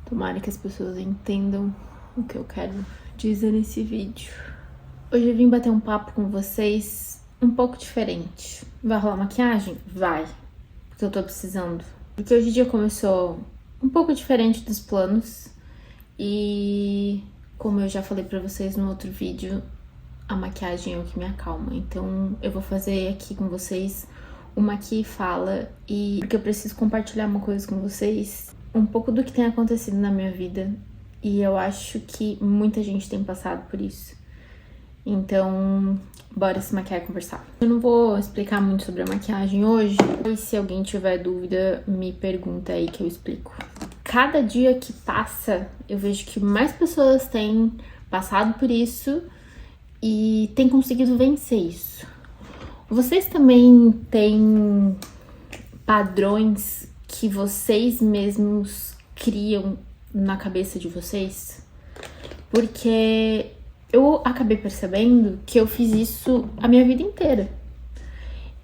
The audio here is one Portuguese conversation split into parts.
Tomara que as pessoas entendam o que eu quero dizer nesse vídeo. Hoje eu vim bater um papo com vocês um pouco diferente. Vai rolar maquiagem? Vai, porque eu tô precisando. Porque hoje o dia começou um pouco diferente dos planos. E como eu já falei pra vocês no outro vídeo, a maquiagem é o que me acalma. Então eu vou fazer aqui com vocês uma aqui fala, e porque eu preciso compartilhar uma coisa com vocês, um pouco do que tem acontecido na minha vida, e eu acho que muita gente tem passado por isso. Então, bora se maquiar e conversar. Eu não vou explicar muito sobre a maquiagem hoje, e se alguém tiver dúvida, me pergunta aí que eu explico. Cada dia que passa, eu vejo que mais pessoas têm passado por isso e têm conseguido vencer isso. Vocês também têm padrões que vocês mesmos criam na cabeça de vocês? Porque eu acabei percebendo que eu fiz isso a minha vida inteira.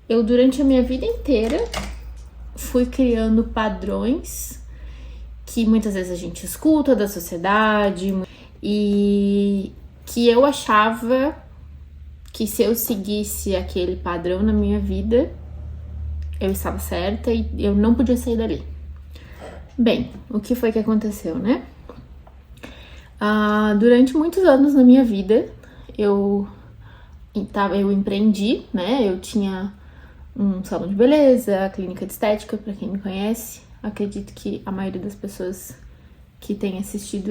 Eu, durante a minha vida inteira, fui criando padrões que muitas vezes a gente escuta da sociedade e que eu achava que se eu seguisse aquele padrão na minha vida, eu estava certa e eu não podia sair dali. Bem, o que foi que aconteceu, né? Durante muitos anos na minha vida, eu empreendi, né? Eu tinha um salão de beleza, clínica de estética, pra quem me conhece. Acredito que a maioria das pessoas que tem assistido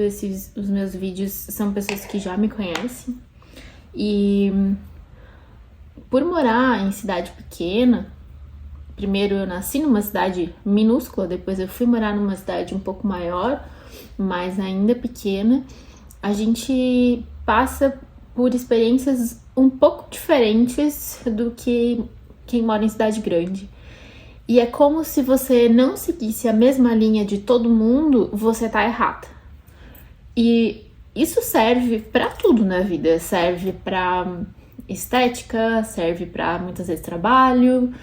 os meus vídeos são pessoas que já me conhecem. E por morar em cidade pequena, primeiro eu nasci numa cidade minúscula, depois eu fui morar numa cidade um pouco maior, mas ainda pequena, a gente passa por experiências um pouco diferentes do que quem mora em cidade grande. E é como se você não seguisse a mesma linha de todo mundo, você tá errada. E isso serve pra tudo na vida, serve pra estética, serve pra muitas vezes trabalho.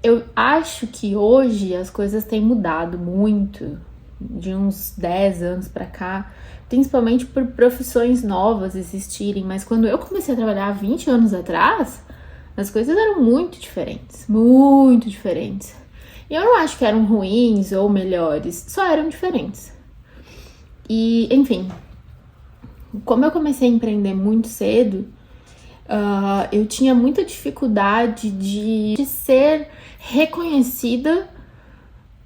Eu acho que hoje as coisas têm mudado muito, de uns 10 anos pra cá, principalmente por profissões novas existirem, mas quando eu comecei a trabalhar 20 anos atrás, as coisas eram muito diferentes, muito diferentes. E eu não acho que eram ruins ou melhores, só eram diferentes. E, enfim, como eu comecei a empreender muito cedo, eu tinha muita dificuldade de ser reconhecida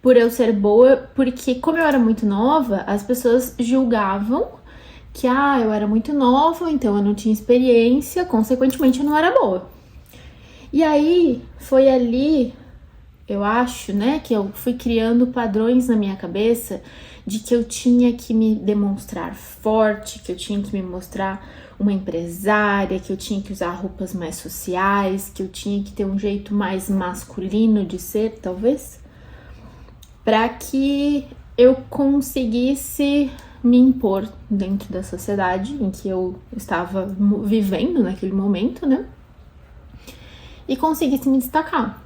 por eu ser boa, porque como eu era muito nova, as pessoas julgavam que eu era muito nova, então eu não tinha experiência, consequentemente eu não era boa. E aí foi ali, eu acho, né, que eu fui criando padrões na minha cabeça de que eu tinha que me demonstrar forte, que eu tinha que me mostrar uma empresária, que eu tinha que usar roupas mais sociais, que eu tinha que ter um jeito mais masculino de ser, talvez, para que eu conseguisse me impor dentro da sociedade em que eu estava vivendo naquele momento, né? E conseguisse me destacar.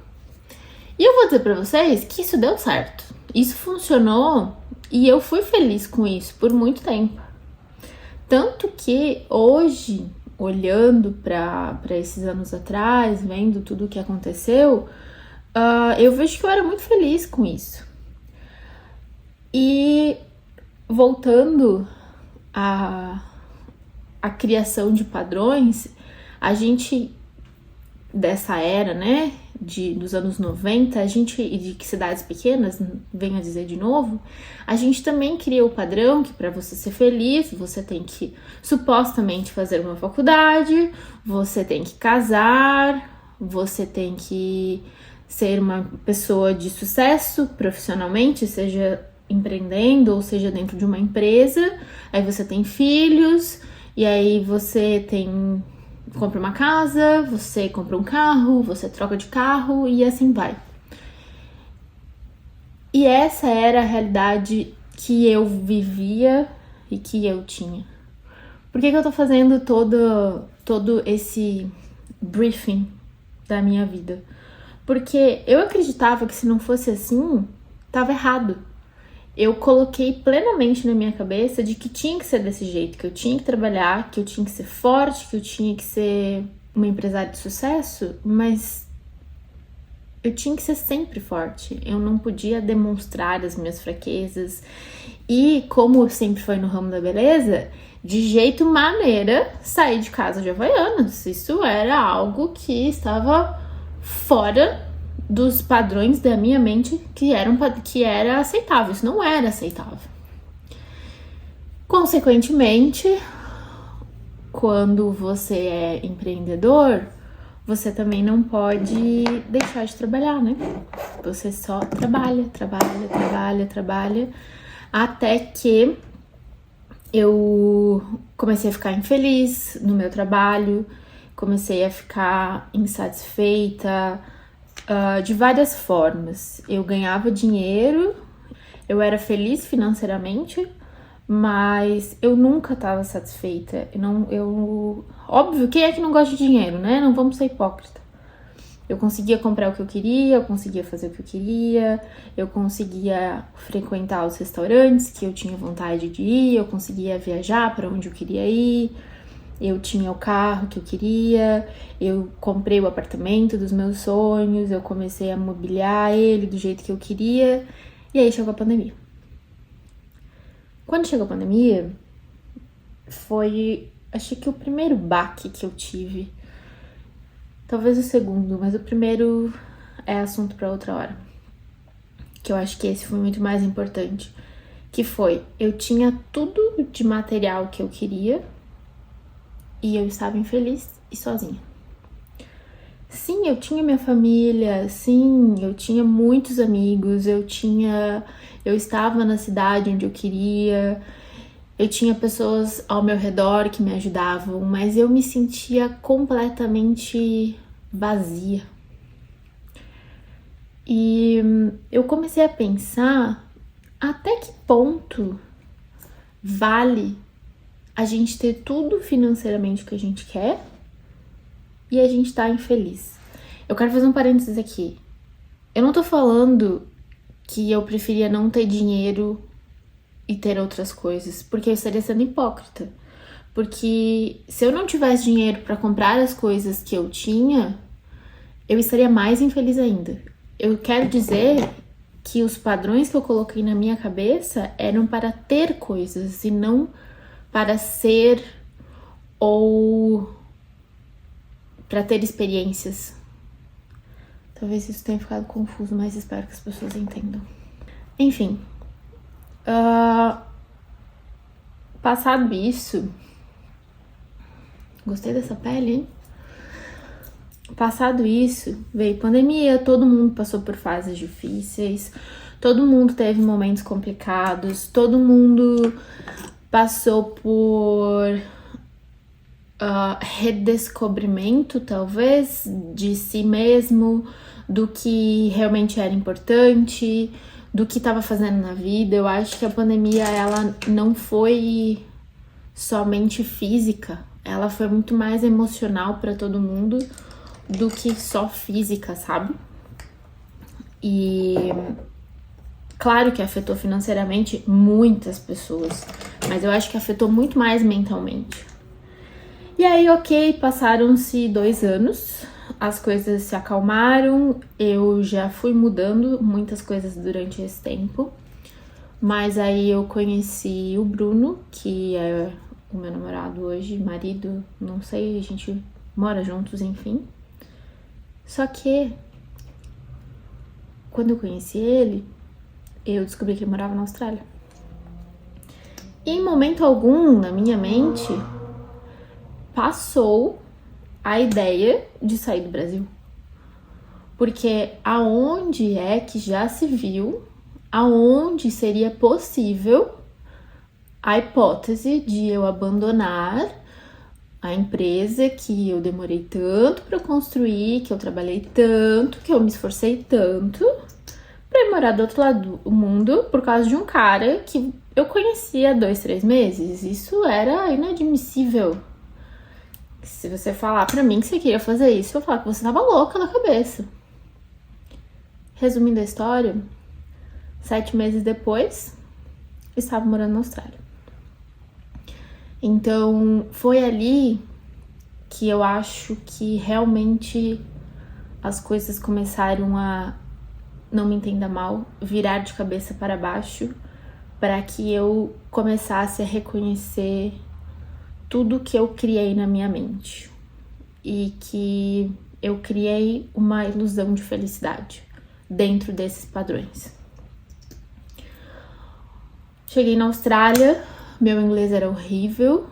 E eu vou dizer pra vocês que isso deu certo. Isso funcionou e eu fui feliz com isso por muito tempo. Tanto que hoje, olhando pra esses anos atrás, vendo tudo o que aconteceu, eu vejo que eu era muito feliz com isso. E voltando à criação de padrões, a gente dessa era, né, dos anos 90, a gente, e de cidades pequenas, venho a dizer de novo, a gente também cria o padrão que para você ser feliz, você tem que supostamente fazer uma faculdade, você tem que casar, você tem que ser uma pessoa de sucesso profissionalmente, seja empreendendo ou seja dentro de uma empresa, aí você tem filhos, e aí você compra uma casa, você compra um carro, você troca de carro e assim vai. E essa era a realidade que eu vivia e que eu tinha. Por que eu tô fazendo todo esse briefing da minha vida? Porque eu acreditava que se não fosse assim, tava errado. eu coloquei plenamente na minha cabeça de que tinha que ser desse jeito, que eu tinha que trabalhar, que eu tinha que ser forte, que eu tinha que ser uma empresária de sucesso, mas eu tinha que ser sempre forte. Eu não podia demonstrar as minhas fraquezas. E como sempre foi no ramo da beleza, de jeito maneira sair de casa de Havaianas. Isso era algo que estava fora dos padrões da minha mente que era aceitável. Isso não era aceitável. Consequentemente, quando você é empreendedor, você também não pode deixar de trabalhar, né? Você só trabalha, até que eu comecei a ficar infeliz no meu trabalho, comecei a ficar insatisfeita, de várias formas. Eu ganhava dinheiro, eu era feliz financeiramente, mas eu nunca estava satisfeita. Óbvio, quem é que não gosta de dinheiro, né? Não vamos ser hipócritas. Eu conseguia comprar o que eu queria, eu conseguia fazer o que eu queria, eu conseguia frequentar os restaurantes que eu tinha vontade de ir, eu conseguia viajar para onde eu queria ir, eu tinha o carro que eu queria, eu comprei o apartamento dos meus sonhos, eu comecei a mobiliar ele do jeito que eu queria, e aí chegou a pandemia. Quando chegou a pandemia, foi, acho que o primeiro baque que eu tive, talvez o segundo, mas o primeiro é assunto para outra hora, que eu acho que esse foi muito mais importante, que foi, eu tinha tudo de material que eu queria, e eu estava infeliz e sozinha. Sim, eu tinha minha família, sim, eu tinha muitos amigos, eu estava na cidade onde eu queria, eu tinha pessoas ao meu redor que me ajudavam, mas eu me sentia completamente vazia. E eu comecei a pensar até que ponto vale a gente ter tudo financeiramente que a gente quer e a gente tá infeliz. Eu quero fazer um parênteses aqui. Eu não tô falando que eu preferia não ter dinheiro e ter outras coisas, porque eu estaria sendo hipócrita. Porque se eu não tivesse dinheiro para comprar as coisas que eu tinha, eu estaria mais infeliz ainda. Eu quero dizer que os padrões que eu coloquei na minha cabeça eram para ter coisas e não para ser ou para ter experiências. Talvez isso tenha ficado confuso, mas espero que as pessoas entendam. Enfim, passado isso, gostei dessa pele, hein? Passado isso, veio pandemia, todo mundo passou por fases difíceis, todo mundo teve momentos complicados, todo mundo passou por redescobrimento, talvez, de si mesmo, do que realmente era importante, do que estava fazendo na vida. Eu acho que a pandemia, ela não foi somente física, ela foi muito mais emocional para todo mundo do que só física, sabe? E claro que afetou financeiramente muitas pessoas, mas eu acho que afetou muito mais mentalmente. E aí, ok, passaram-se 2 anos, as coisas se acalmaram, eu já fui mudando muitas coisas durante esse tempo, mas aí eu conheci o Bruno, que é o meu namorado hoje, marido, não sei, a gente mora juntos, enfim. Só que, quando eu conheci ele, eu descobri que ele morava na Austrália. E em momento algum, na minha mente, passou a ideia de sair do Brasil. Porque aonde é que já se viu, aonde seria possível a hipótese de eu abandonar a empresa que eu demorei tanto para construir, que eu trabalhei tanto, que eu me esforcei tanto para ir morar do outro lado do mundo por causa de um cara que eu conhecia há 2, 3 meses. Isso era inadmissível. Se você falar pra mim que você queria fazer isso, eu vou falar que você tava louca na cabeça. Resumindo a história, 7 meses depois, estava morando na Austrália. Então, foi ali que eu acho que realmente as coisas começaram a, não me entenda mal, virar de cabeça para baixo, para que eu começasse a reconhecer tudo que eu criei na minha mente e que eu criei uma ilusão de felicidade dentro desses padrões. Cheguei na Austrália, meu inglês era horrível,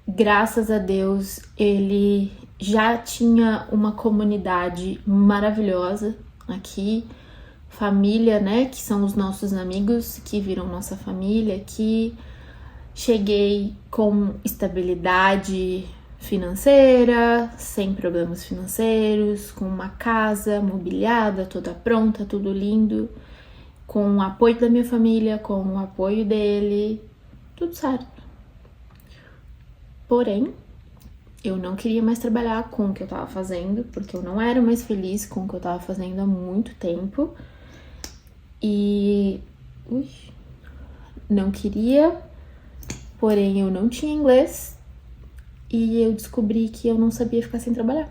graças a Deus ele já tinha uma comunidade maravilhosa aqui, família, né, que são os nossos amigos, que viram nossa família aqui. Cheguei com estabilidade financeira, sem problemas financeiros, com uma casa mobiliada, toda pronta, tudo lindo, com o apoio da minha família, com o apoio dele, tudo certo. Porém, eu não queria mais trabalhar com o que eu tava fazendo, porque eu não era mais feliz com o que eu tava fazendo há muito tempo. E não queria, porém eu não tinha inglês e eu descobri que eu não sabia ficar sem trabalhar.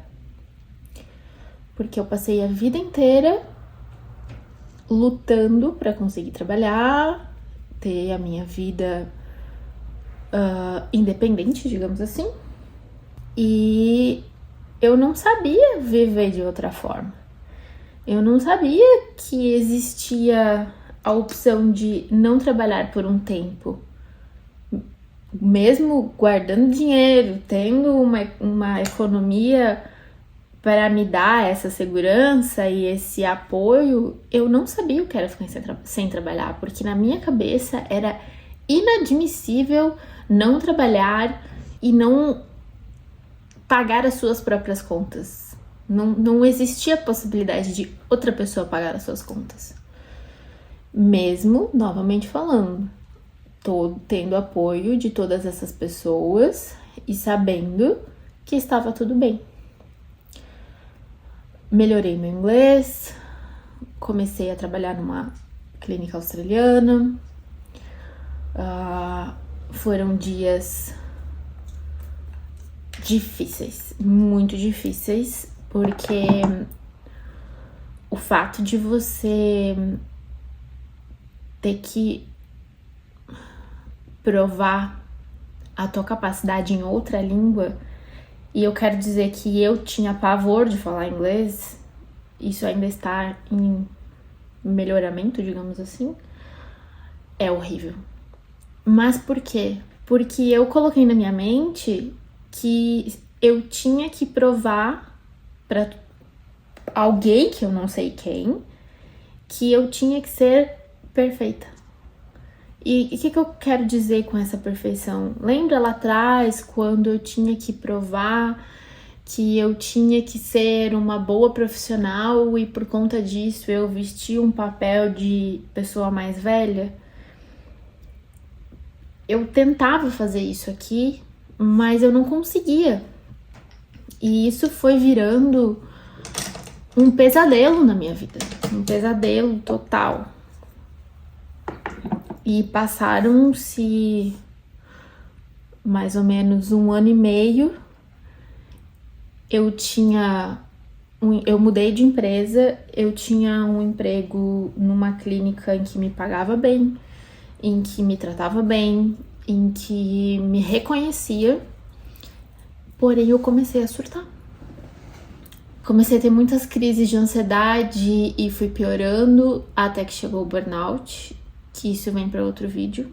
Porque eu passei a vida inteira lutando para conseguir trabalhar, ter a minha vida independente, digamos assim. E eu não sabia viver de outra forma. Eu não sabia que existia a opção de não trabalhar por um tempo. Mesmo guardando dinheiro, tendo uma economia para me dar essa segurança e esse apoio, eu não sabia o que era ficar sem trabalhar, porque na minha cabeça era inadmissível não trabalhar e não pagar as suas próprias contas. Não existia a possibilidade de outra pessoa pagar as suas contas. Mesmo, novamente falando, tendo apoio de todas essas pessoas e sabendo que estava tudo bem. Melhorei meu inglês, comecei a trabalhar numa clínica australiana. Foram dias difíceis, muito difíceis, porque o fato de você ter que provar a tua capacidade em outra língua, e eu quero dizer que eu tinha pavor de falar inglês, isso ainda está em melhoramento, digamos assim, é horrível. Mas por quê? Porque eu coloquei na minha mente que eu tinha que provar para alguém, que eu não sei quem, que eu tinha que ser perfeita. E o que eu quero dizer com essa perfeição? Lembra lá atrás, quando eu tinha que provar que eu tinha que ser uma boa profissional e por conta disso eu vesti um papel de pessoa mais velha? Eu tentava fazer isso aqui, mas eu não conseguia. E isso foi virando um pesadelo na minha vida, um pesadelo total. E passaram-se mais ou menos 1 ano e meio. Eu mudei de empresa, eu tinha um emprego numa clínica em que me pagava bem, em que me tratava bem, em que me reconhecia, porém eu comecei a surtar. Comecei a ter muitas crises de ansiedade e fui piorando até que chegou o burnout, que isso vem para outro vídeo.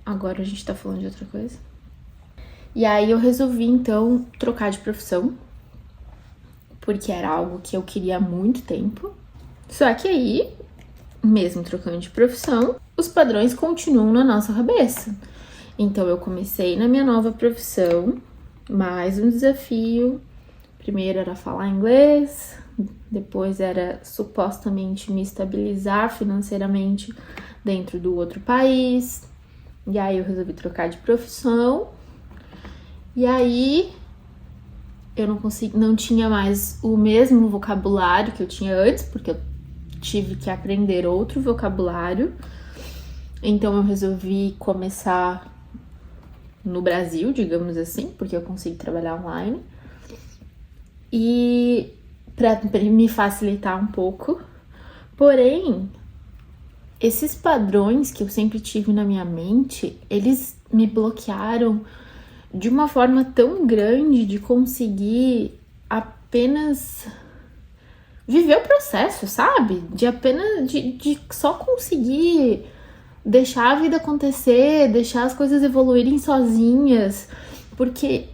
Agora a gente tá falando de outra coisa. E aí eu resolvi então trocar de profissão, porque era algo que eu queria há muito tempo. Só que aí, mesmo trocando de profissão, os padrões continuam na nossa cabeça. Então eu comecei na minha nova profissão, mais um desafio. Primeiro era falar inglês, depois era supostamente me estabilizar financeiramente dentro do outro país. E aí eu resolvi trocar de profissão. E aí eu não tinha mais o mesmo vocabulário que eu tinha antes, porque eu tive que aprender outro vocabulário. Então eu resolvi começar no Brasil, digamos assim, porque eu consigo trabalhar online. E para me facilitar um pouco. Porém, esses padrões que eu sempre tive na minha mente, eles me bloquearam de uma forma tão grande de conseguir apenas viver o processo, sabe? De só conseguir deixar a vida acontecer, deixar as coisas evoluírem sozinhas, porque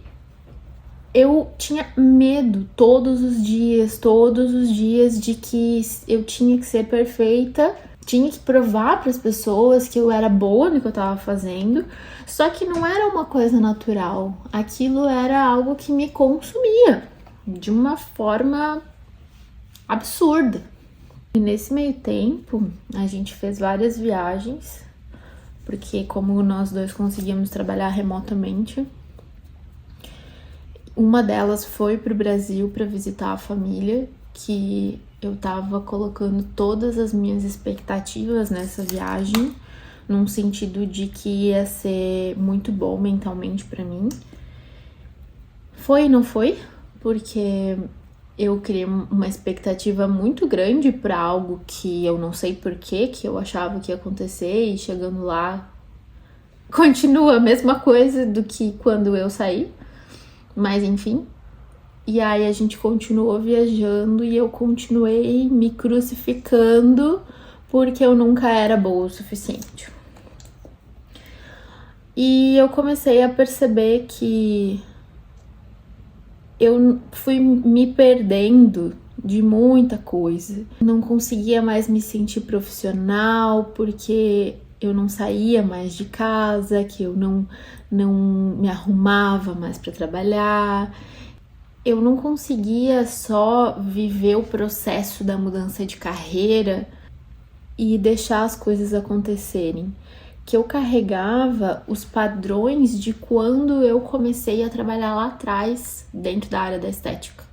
eu tinha medo todos os dias de que eu tinha que ser perfeita, tinha que provar para as pessoas que eu era boa no que eu tava fazendo, só que não era uma coisa natural, aquilo era algo que me consumia de uma forma absurda. E nesse meio tempo, a gente fez várias viagens, porque como nós dois conseguimos trabalhar remotamente, uma delas foi pro Brasil para visitar a família, que eu tava colocando todas as minhas expectativas nessa viagem, num sentido de que ia ser muito bom mentalmente para mim. Foi e não foi, porque eu criei uma expectativa muito grande para algo que eu não sei porquê, que eu achava que ia acontecer, e chegando lá continua a mesma coisa do que quando eu saí. Mas enfim, e aí a gente continuou viajando e eu continuei me crucificando porque eu nunca era boa o suficiente. E eu comecei a perceber que eu fui me perdendo de muita coisa. Não conseguia mais me sentir profissional porque eu não saía mais de casa, que eu não me arrumava mais para trabalhar. Eu não conseguia só viver o processo da mudança de carreira e deixar as coisas acontecerem. Que eu carregava os padrões de quando eu comecei a trabalhar lá atrás, dentro da área da estética. O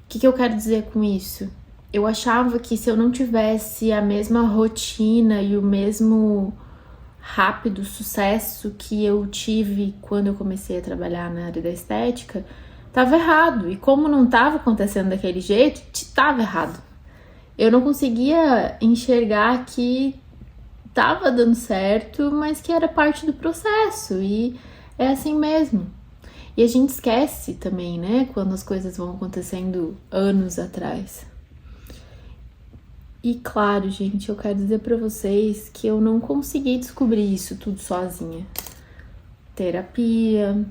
que eu quero dizer com isso? Eu achava que se eu não tivesse a mesma rotina e o mesmo rápido sucesso que eu tive quando eu comecei a trabalhar na área da estética, tava errado. E como não tava acontecendo daquele jeito, tava errado. Eu não conseguia enxergar que tava dando certo, mas que era parte do processo. E é assim mesmo. E a gente esquece também, né? Quando as coisas vão acontecendo anos atrás. E claro, gente, eu quero dizer pra vocês que eu não consegui descobrir isso tudo sozinha. Terapia,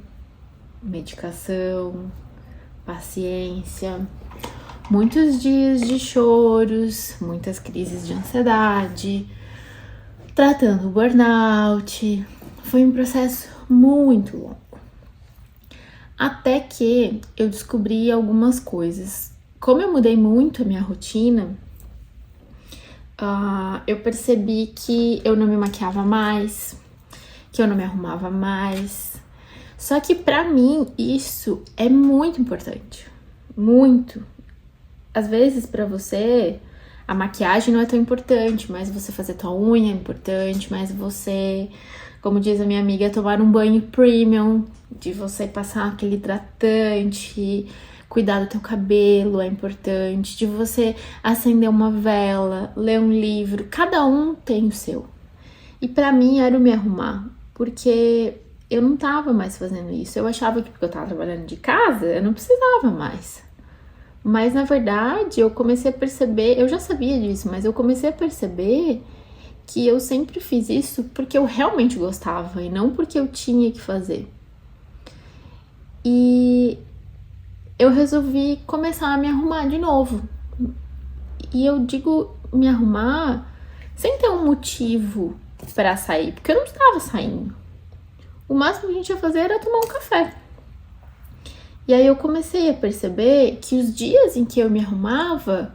medicação, paciência, muitos dias de choros, muitas crises de ansiedade, tratando o burnout. Foi um processo muito longo. Até que eu descobri algumas coisas. Como eu mudei muito a minha rotina, eu percebi que eu não me maquiava mais, que eu não me arrumava mais. Só que pra mim isso é muito importante, muito. Às vezes pra você a maquiagem não é tão importante, mas você fazer tua unha é importante, mas você, como diz a minha amiga, tomar um banho premium, de você passar aquele hidratante, cuidar do teu cabelo é importante, de você acender uma vela, ler um livro, cada um tem o seu. E pra mim era o me arrumar, porque eu não tava mais fazendo isso. Eu achava que porque eu tava trabalhando de casa, eu não precisava mais. Mas na verdade, eu comecei a perceber, eu já sabia disso, mas eu comecei a perceber que eu sempre fiz isso porque eu realmente gostava e não porque eu tinha que fazer. E eu resolvi começar a me arrumar de novo. E eu digo me arrumar sem ter um motivo para sair, porque eu não estava saindo. O máximo que a gente ia fazer era tomar um café. E aí eu comecei a perceber que os dias em que eu me arrumava,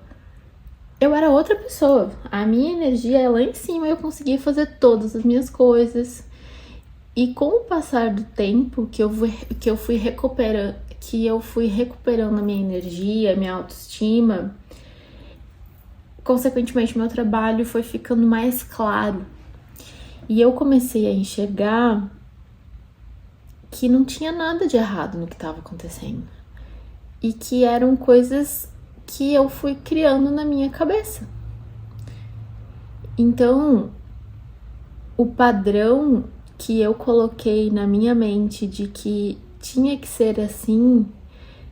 eu era outra pessoa. A minha energia lá em cima, eu conseguia fazer todas as minhas coisas. E com o passar do tempo que eu fui recuperando a minha energia, a minha autoestima, consequentemente meu trabalho foi ficando mais claro. E eu comecei a enxergar que não tinha nada de errado no que estava acontecendo. E que eram coisas que eu fui criando na minha cabeça. Então, o padrão que eu coloquei na minha mente de que tinha que ser assim,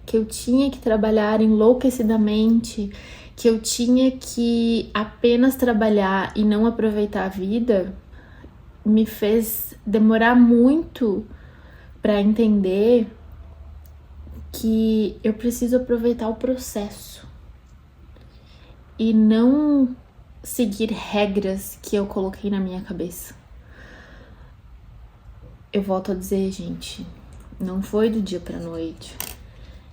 que eu tinha que trabalhar enlouquecidamente, que eu tinha que apenas trabalhar e não aproveitar a vida, me fez demorar muito para entender que eu preciso aproveitar o processo e não seguir regras que eu coloquei na minha cabeça. Eu volto a dizer, gente, não foi do dia pra noite.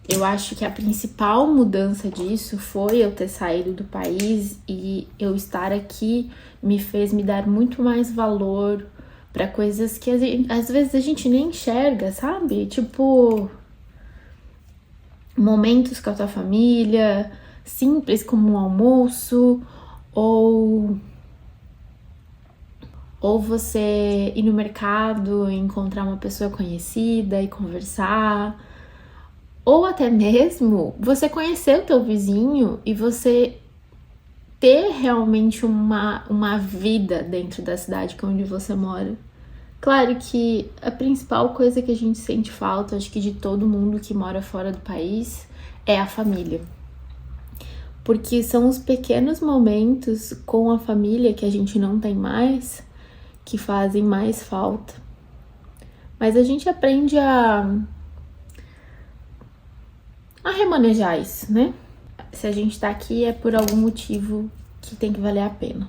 Eu acho que a principal mudança disso foi eu ter saído do país e eu estar aqui me fez me dar muito mais valor para coisas que às vezes a gente nem enxerga, sabe? Tipo, momentos com a tua família, simples como um almoço, ou você ir no mercado e encontrar uma pessoa conhecida e conversar, ou até mesmo você conhecer o teu vizinho e você ter realmente uma vida dentro da cidade onde você mora. Claro que a principal coisa que a gente sente falta, acho que de todo mundo que mora fora do país, é a família. Porque são os pequenos momentos com a família que a gente não tem mais que fazem mais falta. Mas a gente aprende a remanejar isso, né? Se a gente tá aqui é por algum motivo que tem que valer a pena.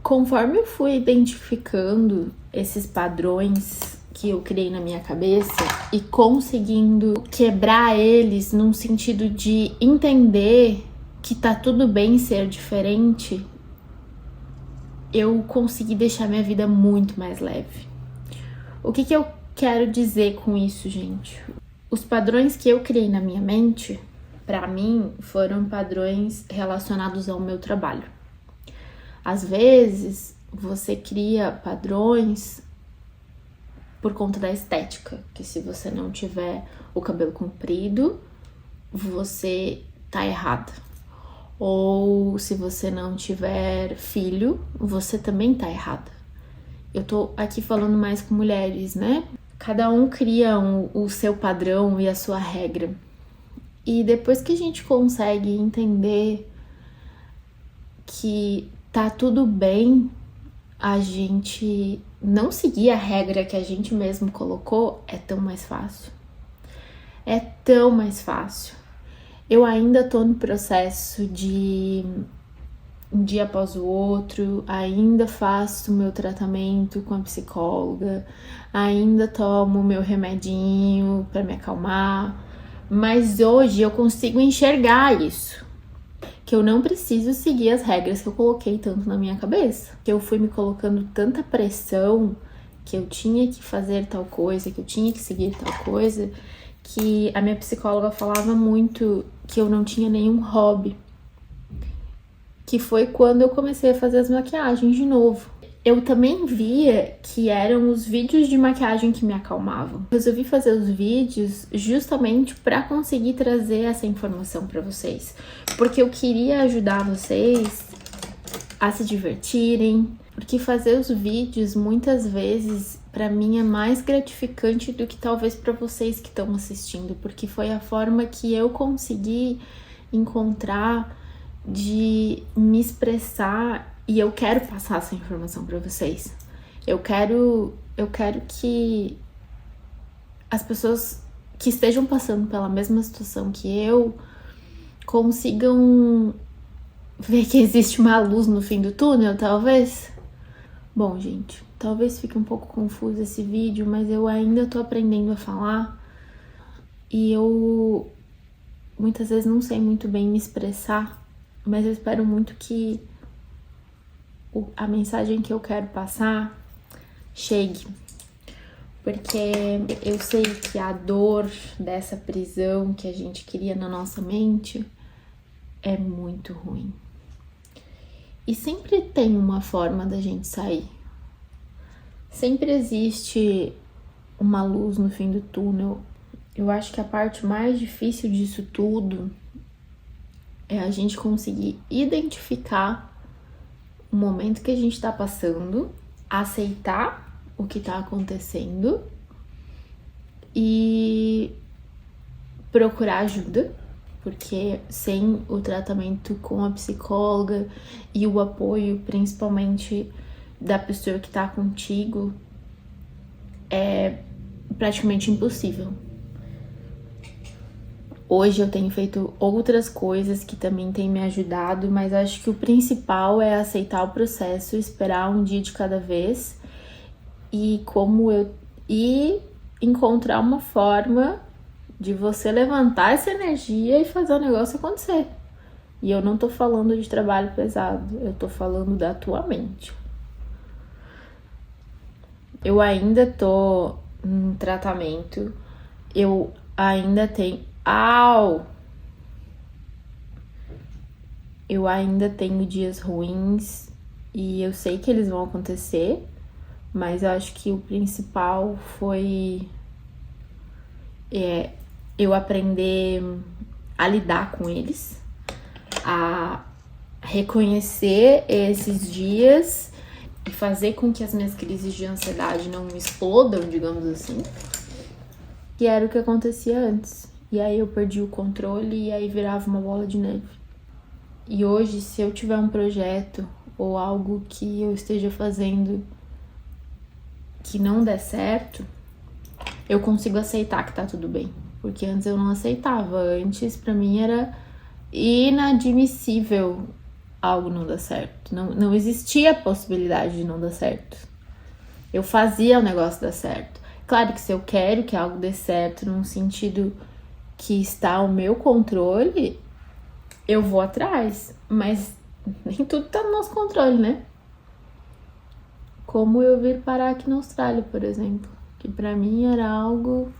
Conforme eu fui identificando esses padrões que eu criei na minha cabeça e conseguindo quebrar eles num sentido de entender que tá tudo bem ser diferente, eu consegui deixar minha vida muito mais leve. O que eu quero dizer com isso, gente? Os padrões que eu criei na minha mente, pra mim, foram padrões relacionados ao meu trabalho. Às vezes, você cria padrões por conta da estética, que se você não tiver o cabelo comprido, você tá errada. Ou se você não tiver filho, você também tá errada. Eu tô aqui falando mais com mulheres, né? Cada um cria o seu padrão e a sua regra. E depois que a gente consegue entender que tá tudo bem a gente não seguir a regra que a gente mesmo colocou, é tão mais fácil. É tão mais fácil. Eu ainda tô no processo de um dia após o outro, ainda faço meu tratamento com a psicóloga, ainda tomo meu remedinho para me acalmar, mas hoje eu consigo enxergar isso, que eu não preciso seguir as regras que eu coloquei tanto na minha cabeça, que eu fui me colocando tanta pressão que eu tinha que fazer tal coisa, que eu tinha que seguir tal coisa, que a minha psicóloga falava muito que eu não tinha nenhum hobby. Que foi quando eu comecei a fazer as maquiagens de novo. Eu também via que eram os vídeos de maquiagem que me acalmavam. Resolvi fazer os vídeos justamente para conseguir trazer essa informação para vocês, porque eu queria ajudar vocês a se divertirem, porque fazer os vídeos muitas vezes para mim é mais gratificante do que talvez para vocês que estão assistindo, porque foi a forma que eu consegui encontrar de me expressar e eu quero passar essa informação para vocês. Eu quero que as pessoas que estejam passando pela mesma situação que eu consigam ver que existe uma luz no fim do túnel, talvez. Bom, gente, talvez fique um pouco confuso esse vídeo, mas eu ainda tô aprendendo a falar e eu muitas vezes não sei muito bem me expressar, mas eu espero muito que a mensagem que eu quero passar chegue, porque eu sei que a dor dessa prisão que a gente cria na nossa mente é muito ruim. E sempre tem uma forma da gente sair. Sempre existe uma luz no fim do túnel. Eu acho que a parte mais difícil disso tudo é a gente conseguir identificar o momento que a gente tá passando, aceitar o que tá acontecendo e procurar ajuda, porque sem o tratamento com a psicóloga e o apoio, principalmente da pessoa que tá contigo, é praticamente impossível. Hoje eu tenho feito outras coisas que também têm me ajudado, mas acho que o principal é aceitar o processo, esperar um dia de cada vez e encontrar uma forma de você levantar essa energia e fazer o negócio acontecer. E eu não tô falando de trabalho pesado, eu tô falando da tua mente. Eu ainda tô em tratamento, eu ainda tenho... Eu ainda tenho dias ruins e eu sei que eles vão acontecer, mas eu acho que o principal foi eu aprender a lidar com eles, a reconhecer esses dias e fazer com que as minhas crises de ansiedade não explodam, digamos assim, que era o que acontecia antes. E aí eu perdi o controle e aí virava uma bola de neve. E hoje, se eu tiver um projeto ou algo que eu esteja fazendo que não der certo, eu consigo aceitar que tá tudo bem. Porque antes eu não aceitava. Antes, pra mim, era inadmissível algo não dar certo. Não existia a possibilidade de não dar certo. Eu fazia o negócio dar certo. Claro que se eu quero que algo dê certo num sentido que está ao meu controle, eu vou atrás. Mas nem tudo tá no nosso controle, né? Como eu vir parar aqui na Austrália, por exemplo. Que pra mim era algo...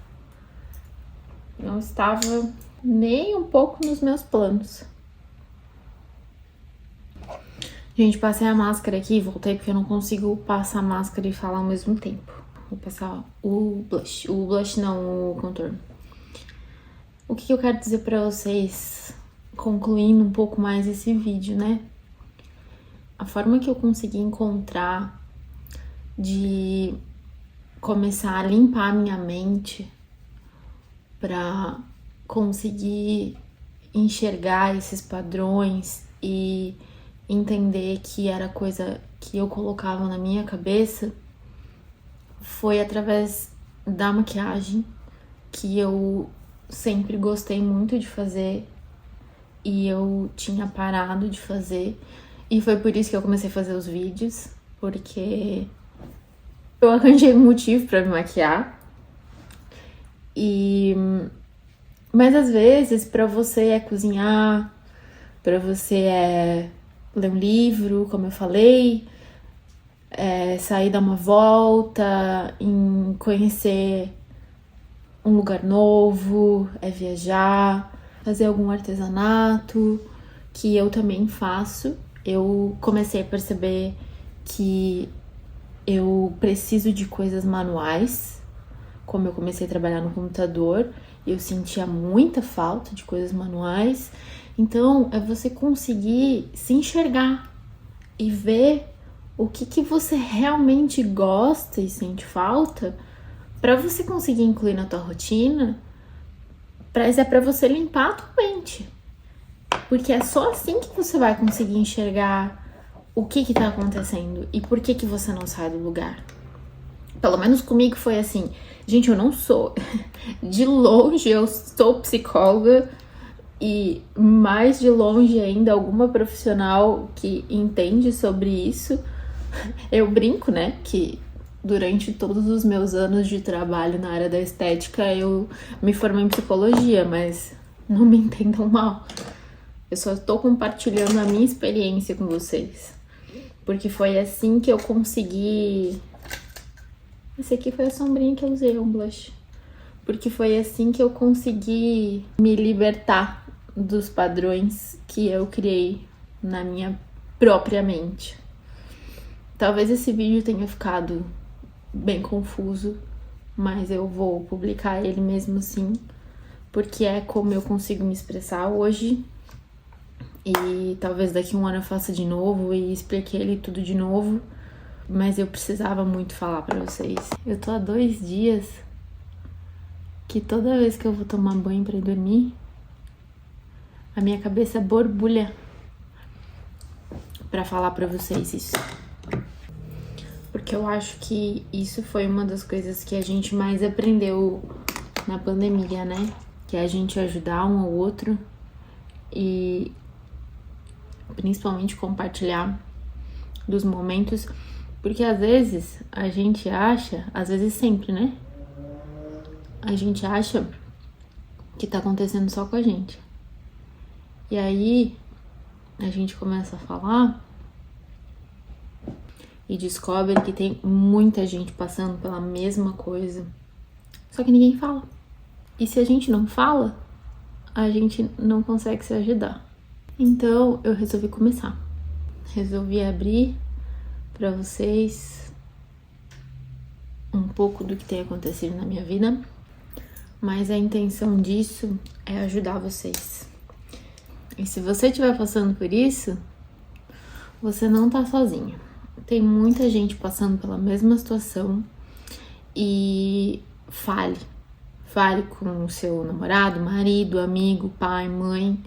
não estava nem um pouco nos meus planos. Gente, passei a máscara aqui e voltei porque eu não consigo passar a máscara e falar ao mesmo tempo. Vou passar o blush. O blush não, o contorno. O que eu quero dizer pra vocês, concluindo um pouco mais esse vídeo, né? A forma que eu consegui encontrar de começar a limpar a minha mente pra conseguir enxergar esses padrões e entender que era coisa que eu colocava na minha cabeça foi através da maquiagem, que eu sempre gostei muito de fazer e eu tinha parado de fazer, e foi por isso que eu comecei a fazer os vídeos, porque eu arranjei um motivo pra me maquiar. Mas às vezes pra você é cozinhar, pra você é ler um livro, como eu falei, sair dar uma volta, em conhecer um lugar novo, viajar, fazer algum artesanato, que eu também faço. Eu comecei a perceber que eu preciso de coisas manuais, como eu comecei a trabalhar no computador, eu sentia muita falta de coisas manuais. Então, é você conseguir se enxergar e ver o que você realmente gosta e sente falta, para você conseguir incluir na tua rotina, é para você limpar a tua mente. Porque é só assim que você vai conseguir enxergar o que tá acontecendo e por que você não sai do lugar. Pelo menos comigo foi assim. Gente, eu não sou. De longe eu sou psicóloga e mais de longe ainda alguma profissional que entende sobre isso. Eu brinco, né, que durante todos os meus anos de trabalho na área da estética eu me formei em psicologia, mas não me entendam mal. Eu só tô compartilhando a minha experiência com vocês. Porque foi assim que eu consegui... Esse aqui foi a sombrinha que eu usei, um blush. Porque foi assim que eu consegui me libertar dos padrões que eu criei na minha própria mente. Talvez esse vídeo tenha ficado bem confuso, mas eu vou publicar ele mesmo assim, porque é como eu consigo me expressar hoje. E talvez daqui a um ano eu faça de novo e explique ele tudo de novo. Mas eu precisava muito falar pra vocês. Eu tô há 2 dias que toda vez que eu vou tomar banho pra ir dormir, a minha cabeça borbulha pra falar pra vocês isso. Porque eu acho que isso foi uma das coisas que a gente mais aprendeu na pandemia, né? Que é a gente ajudar um ao outro e principalmente compartilhar dos momentos. Porque às vezes a gente acha, às vezes sempre, né? A gente acha que tá acontecendo só com a gente. E aí a gente começa a falar e descobre que tem muita gente passando pela mesma coisa. Só que ninguém fala. E se a gente não fala, a gente não consegue se ajudar. Então eu resolvi começar. Resolvi abrir para vocês um pouco do que tem acontecido na minha vida, mas a intenção disso é ajudar vocês. E se você estiver passando por isso, você não tá sozinho. Tem muita gente passando pela mesma situação e fale com o seu namorado, marido, amigo, pai, mãe.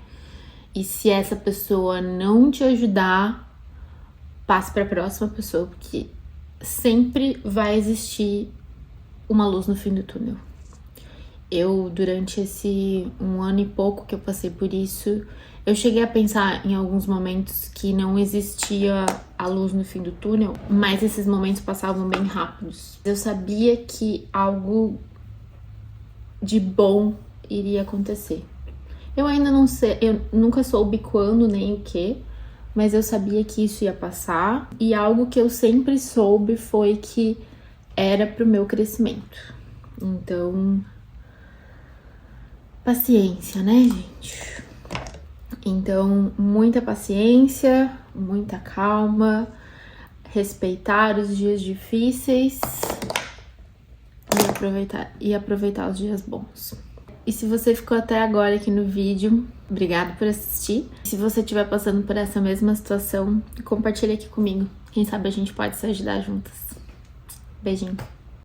E se essa pessoa não te ajudar, passe para a próxima pessoa, porque sempre vai existir uma luz no fim do túnel. Eu, durante esse 1 ano e pouco que eu passei por isso, eu cheguei a pensar em alguns momentos que não existia a luz no fim do túnel, mas esses momentos passavam bem rápidos. Eu sabia que algo de bom iria acontecer. Eu ainda não sei, eu nunca soube quando nem o que, mas eu sabia que isso ia passar, e algo que eu sempre soube foi que era pro meu crescimento. Então, paciência, né, gente? Então, muita paciência, muita calma, respeitar os dias difíceis e aproveitar os dias bons. E se você ficou até agora aqui no vídeo, obrigado por assistir. Se você estiver passando por essa mesma situação, compartilha aqui comigo. Quem sabe a gente pode se ajudar juntas. Beijinho.